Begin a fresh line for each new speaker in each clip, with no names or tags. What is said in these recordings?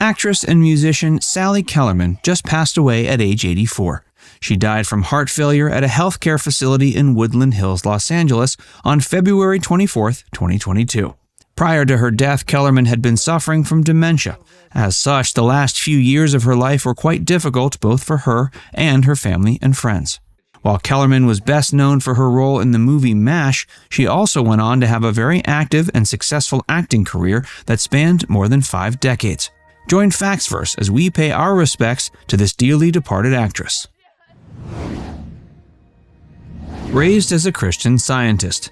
Actress and musician Sally Kellerman just passed away at age 84. She died from heart failure at a healthcare facility in Woodland Hills, Los Angeles on February 24, 2022. Prior to her death, Kellerman had been suffering from dementia. As such, the last few years of her life were quite difficult both for her and her family and friends. While Kellerman was best known for her role in the movie MASH, she also went on to have a very active and successful acting career that spanned more than 5 decades. Join Factsverse as we pay our respects to this dearly departed actress. Raised as a Christian Scientist.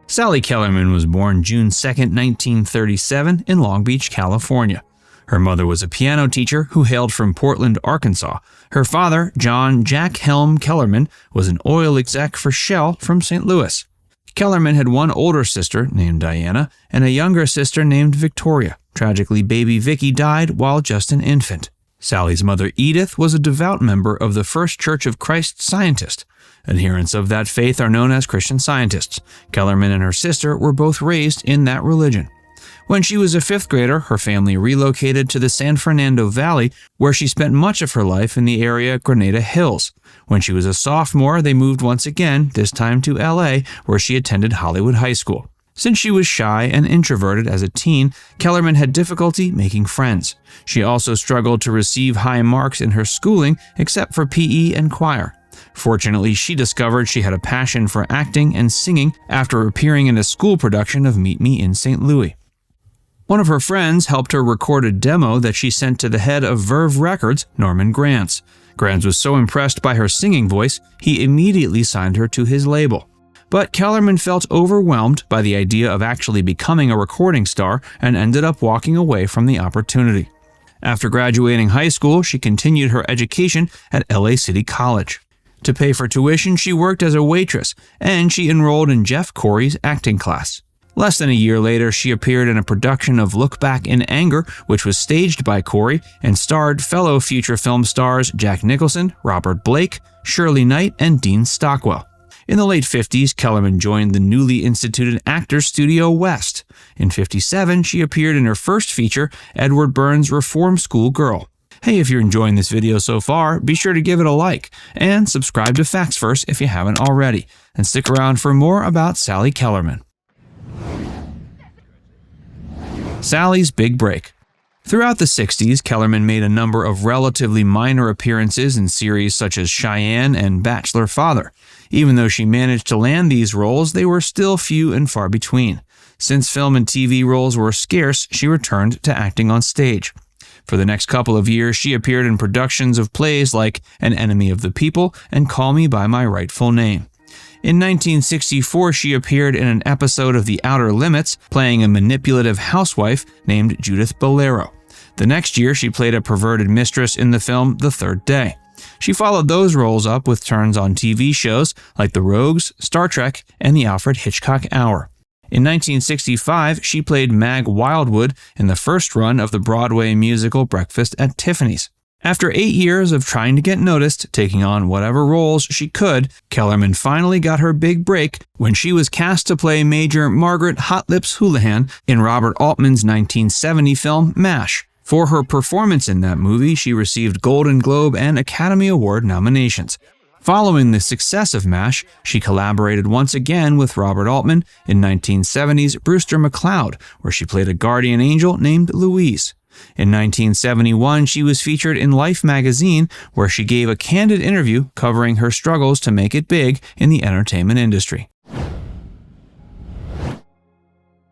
Sally Kellerman was born June 2, 1937 in Long Beach, California. Her mother was a piano teacher who hailed from Portland, Arkansas. Her father, John Jack Helm Kellerman, was an oil exec for Shell from St. Louis. Kellerman had one older sister named Diana and a younger sister named Victoria. Tragically, baby Vicky died while just an infant. Sally's mother, Edith, was a devout member of the First Church of Christ Scientist. Adherents of that faith are known as Christian Scientists. Kellerman and her sister were both raised in that religion. When she was a 5th grader, her family relocated to the San Fernando Valley, where she spent much of her life in the area Granada Hills. When she was a sophomore, they moved once again, this time to LA, where she attended Hollywood High School. Since she was shy and introverted as a teen, Kellerman had difficulty making friends. She also struggled to receive high marks in her schooling, except for PE and choir. Fortunately, she discovered she had a passion for acting and singing after appearing in a school production of Meet Me in St. Louis. One of her friends helped her record a demo that she sent to the head of Verve Records, Norman Granz. Granz was so impressed by her singing voice, he immediately signed her to his label. But Kellerman felt overwhelmed by the idea of actually becoming a recording star and ended up walking away from the opportunity. After graduating high school, she continued her education at LA City College. To pay for tuition, she worked as a waitress, and she enrolled in Jeff Corey's acting class. Less than a year later, she appeared in a production of Look Back in Anger, which was staged by Corey and starred fellow future film stars Jack Nicholson, Robert Blake, Shirley Knight, and Dean Stockwell. In the late 50s, Kellerman joined the newly instituted Actors Studio West. In 57, she appeared in her first feature, Edward Burns' Reform School Girl. Hey, if you're enjoying this video so far, be sure to give it a like, and subscribe to Factsverse if you haven't already, and stick around for more about Sally Kellerman. Sally's big break. Throughout the 60s, Kellerman made a number of relatively minor appearances in series such as Cheyenne and Bachelor Father. Even though she managed to land these roles, they were still few and far between. Since film and TV roles were scarce, she returned to acting on stage. For the next couple of years, she appeared in productions of plays like An Enemy of the People and Call Me by My Rightful Name. In 1964, she appeared in an episode of The Outer Limits, playing a manipulative housewife named Judith Bolero. The next year, she played a perverted mistress in the film The Third Day. She followed those roles up with turns on TV shows like The Rogues, Star Trek, and The Alfred Hitchcock Hour. In 1965, she played Mag Wildwood in the first run of the Broadway musical Breakfast at Tiffany's. After 8 years of trying to get noticed, taking on whatever roles she could, Kellerman finally got her big break when she was cast to play Major Margaret Hot Lips Houlihan in Robert Altman's 1970 film MASH. For her performance in that movie, she received Golden Globe and Academy Award nominations. Following the success of MASH, she collaborated once again with Robert Altman in 1970's Brewster McCloud, where she played a guardian angel named Louise. In 1971, she was featured in Life magazine, where she gave a candid interview covering her struggles to make it big in the entertainment industry.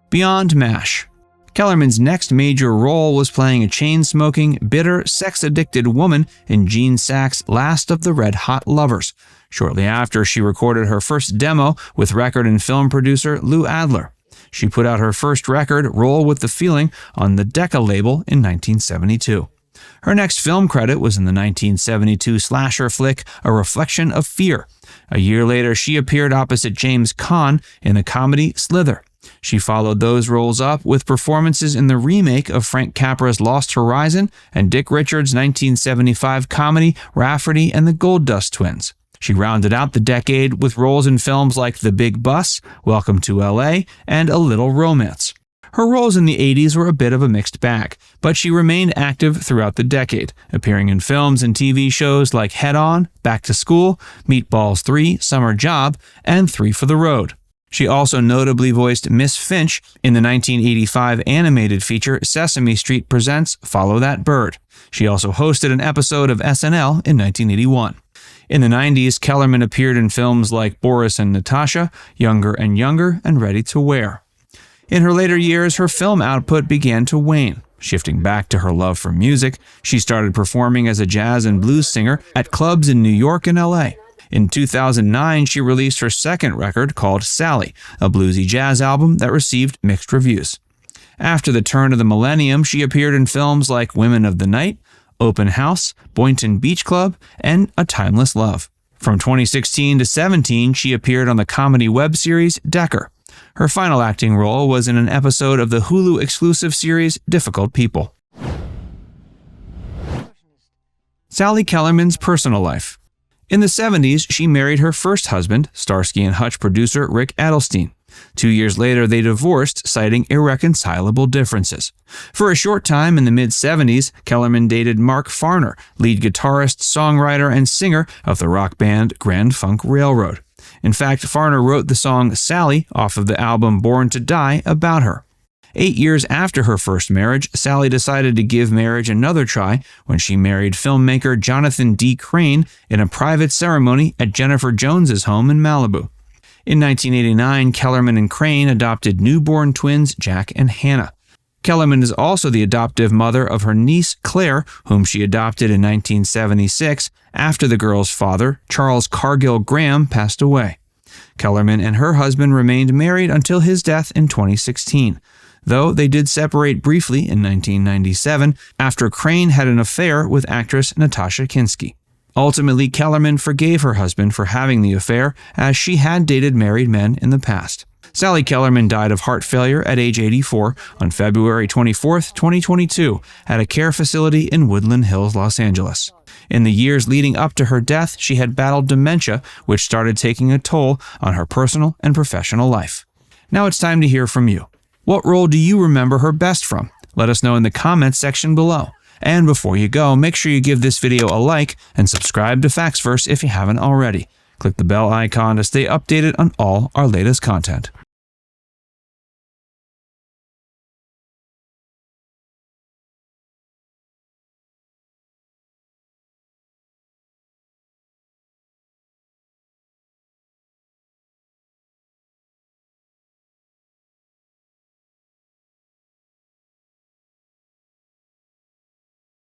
Beyond MASH. Kellerman's next major role was playing a chain-smoking, bitter, sex-addicted woman in Gene Saks' Last of the Red Hot Lovers. Shortly after, she recorded her first demo with record and film producer Lou Adler. She put out her first record, Roll with the Feeling, on the Decca label in 1972. Her next film credit was in the 1972 slasher flick A Reflection of Fear. A year later, she appeared opposite James Caan in the comedy Slither. She followed those roles up with performances in the remake of Frank Capra's Lost Horizon and Dick Richards' 1975 comedy Rafferty and the Gold Dust Twins. She rounded out the decade with roles in films like The Big Bus, Welcome to L.A., and A Little Romance. Her roles in the 80s were a bit of a mixed bag, but she remained active throughout the decade, appearing in films and TV shows like Head On, Back to School, Meatballs 3, Summer Job, and 3 for the Road. She also notably voiced Miss Finch in the 1985 animated feature Sesame Street Presents Follow That Bird. She also hosted an episode of SNL in 1981. In the 90s, Kellerman appeared in films like Boris and Natasha, Younger and Younger, and Ready to Wear. In her later years, her film output began to wane. Shifting back to her love for music, she started performing as a jazz and blues singer at clubs in New York and LA. In 2009, she released her second record called Sally, a bluesy jazz album that received mixed reviews. After the turn of the millennium, she appeared in films like Women of the Night, Open House, Boynton Beach Club, and A Timeless Love. From 2016 to 17, she appeared on the comedy web series Decker. Her final acting role was in an episode of the Hulu exclusive series Difficult People. Sally Kellerman's personal life. In the 70s, she married her first husband, Starsky and Hutch producer Rick Adelstein. 2 years later, they divorced, citing irreconcilable differences. For a short time in the mid-70s, Kellerman dated Mark Farner, lead guitarist, songwriter, and singer of the rock band Grand Funk Railroad. In fact, Farner wrote the song Sally off of the album Born to Die about her. 8 years after her first marriage, Sally decided to give marriage another try when she married filmmaker Jonathan D. Crane in a private ceremony at Jennifer Jones's home in Malibu. In 1989, Kellerman and Crane adopted newborn twins Jack and Hannah. Kellerman is also the adoptive mother of her niece Claire, whom she adopted in 1976 after the girl's father, Charles Cargill Graham, passed away. Kellerman and her husband remained married until his death in 2016, though they did separate briefly in 1997 after Crane had an affair with actress Natasha Kinski. Ultimately, Kellerman forgave her husband for having the affair, as she had dated married men in the past. Sally Kellerman died of heart failure at age 84 on February 24, 2022, at a care facility in Woodland Hills, Los Angeles. In the years leading up to her death, she had battled dementia, which started taking a toll on her personal and professional life. Now it's time to hear from you. What role do you remember her best from? Let us know in the comments section below. And before you go, make sure you give this video a like and subscribe to Factsverse if you haven't already. Click the bell icon to stay updated on all our latest content.